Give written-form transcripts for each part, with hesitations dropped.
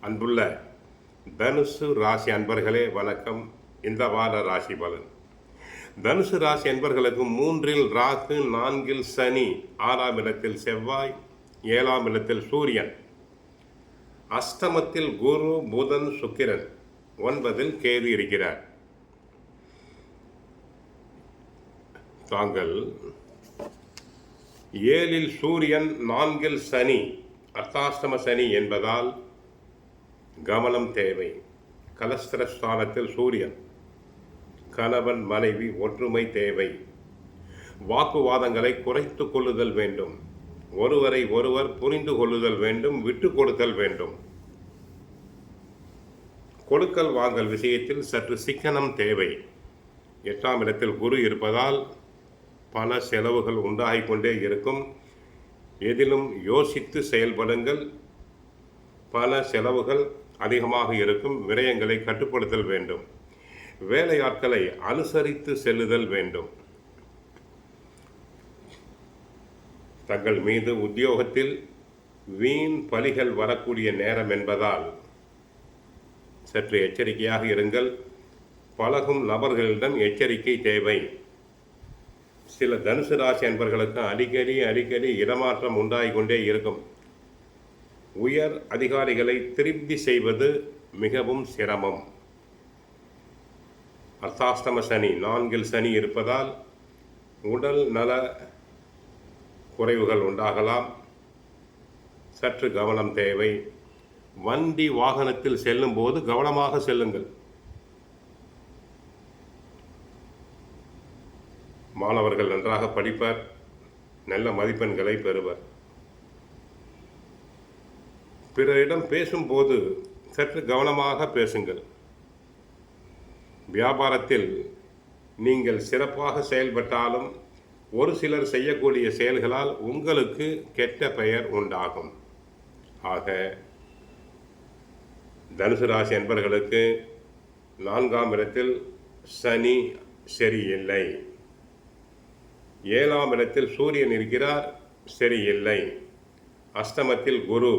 அன்புள்ள தனுசு ராசி அன்பர்களே வணக்கம். இந்த வார ராசி பலன். தனுசு ராசி அன்பர்களுக்கு 3இல் ராகு, 4இல் சனி, 6ஆம் இடத்தில் செவ்வாய், 7ஆம் இடத்தில் சூரியன், அஷ்டமத்தில் குரு, புதன், சுக்கிரன், 9இல் கேது இருக்கிறார். தாங்கள் 7இல் சூரியன், 4இல் சனி, அர்த்தாஷ்டம சனி என்பதால் கவனம் தேவை. கலஸ்திரஸ்தானத்தில் சூரியன். கணவன் மனைவி ஒற்றுமை தேவை. வாக்குவாதங்களை குறைத்து கொள்ளுதல் வேண்டும். ஒருவரை ஒருவர் புரிந்து கொள்ளுதல் வேண்டும். விட்டு கொடுத்தல் வேண்டும். கொடுக்கல் வாங்கல் விஷயத்தில் சற்று சிக்கனம் தேவை. 8ஆம் இடத்தில் குரு இருப்பதால் பல செலவுகள் உண்டாகிக் கொண்டே இருக்கும். எதிலும் யோசித்து செயல்படுங்கள். பல செலவுகள் அதிகமாக இருக்கும். விரயங்களை கட்டுப்படுத்தல் வேண்டும். வேலையாட்களை அனுசரித்து செல்லுதல் வேண்டும். தங்கள் மீது உத்தியோகத்தில் வீண் பலிகள் வரக்கூடிய நேரம் என்பதால் சற்று எச்சரிக்கையாக இருங்கள். பழகும் நபர்களிடம் எச்சரிக்கை தேவை. சில தனுசு ராசி அன்பர்களுக்கு அடிக்கடி இடமாற்றம் உண்டாகிக் கொண்டே இருக்கும். உயர் அதிகாரிகளை திருப்தி செய்வது மிகவும் சிரமம். அர்த்தாஷ்டம சனி, 4இல் சனி இருப்பதால் உடல் நல குறைவுகள் உண்டாகலாம். சற்று கவனம் தேவை. வண்டி வாகனத்தில் செல்லும் போது கவனமாக செல்லுங்கள். மாணவர்கள் நன்றாக படிப்பர். நல்ல மதிப்பெண்களை பெறுவர். பிறரிடம் பேசும்போது சற்று கவனமாக பேசுங்கள். வியாபாரத்தில் நீங்கள் சிறப்பாக செயல்பட்டாலும் ஒரு சிலர் செய்யக்கூடிய செயல்களால் உங்களுக்கு கெட்ட பெயர் உண்டாகும். ஆக தனுசு ராசி என்பவர்களுக்கு 4ஆம் இடத்தில் சனி சரியில்லை. 7ஆம் இடத்தில் சூரியன் இருக்கிறார், சரியில்லை. அஷ்டமத்தில் குரு,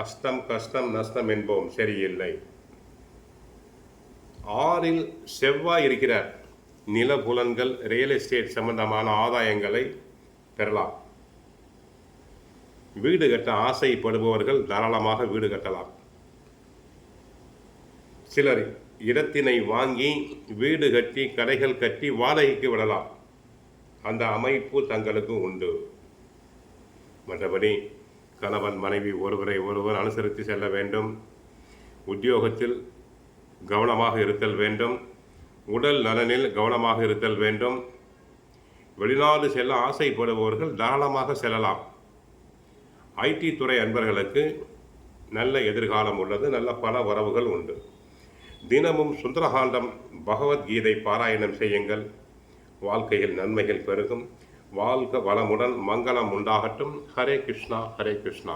அஷ்டம் கஷ்டம் நஷ்டம் என்போம், சரியில்லை. 6இல் செவ்வாய் இருக்கிறார். நிலபுலன்கள், ரியல் எஸ்டேட் சம்பந்தமான ஆதாயங்களை பெறலாம். வீடு கட்ட ஆசைப்படுபவர்கள் தாராளமாக வீடு கட்டலாம். சிலர் இடத்தினை வாங்கி வீடு கட்டி கடைகள் கட்டி வாடகைக்கு விடலாம். அந்த அமைப்பு தங்களுக்கு உண்டு. மற்றபடி கணவன் மனைவி ஒருவரை ஒருவர் அனுசரித்து செல்ல வேண்டும். உத்தியோகத்தில் கவனமாக இருத்தல் வேண்டும். உடல் நலனில் கவனமாக இருத்தல் வேண்டும். வெளிநாடு செல்ல ஆசைப்படுபவர்கள் தாராளமாக செல்லலாம். ஐடி துறை அன்பர்களுக்கு நல்ல எதிர்காலம் உள்ளது. நல்ல பல வரவுகள் உண்டு. தினமும் சுந்தரகாண்டம் பகவத்கீதை பாராயணம் செய்யுங்கள். வாழ்க்கையில் நன்மைகள் பெருகும். வாழ்க வளமுடன். மங்களம் உண்டாகட்டும். ஹரே கிருஷ்ணா, ஹரே கிருஷ்ணா.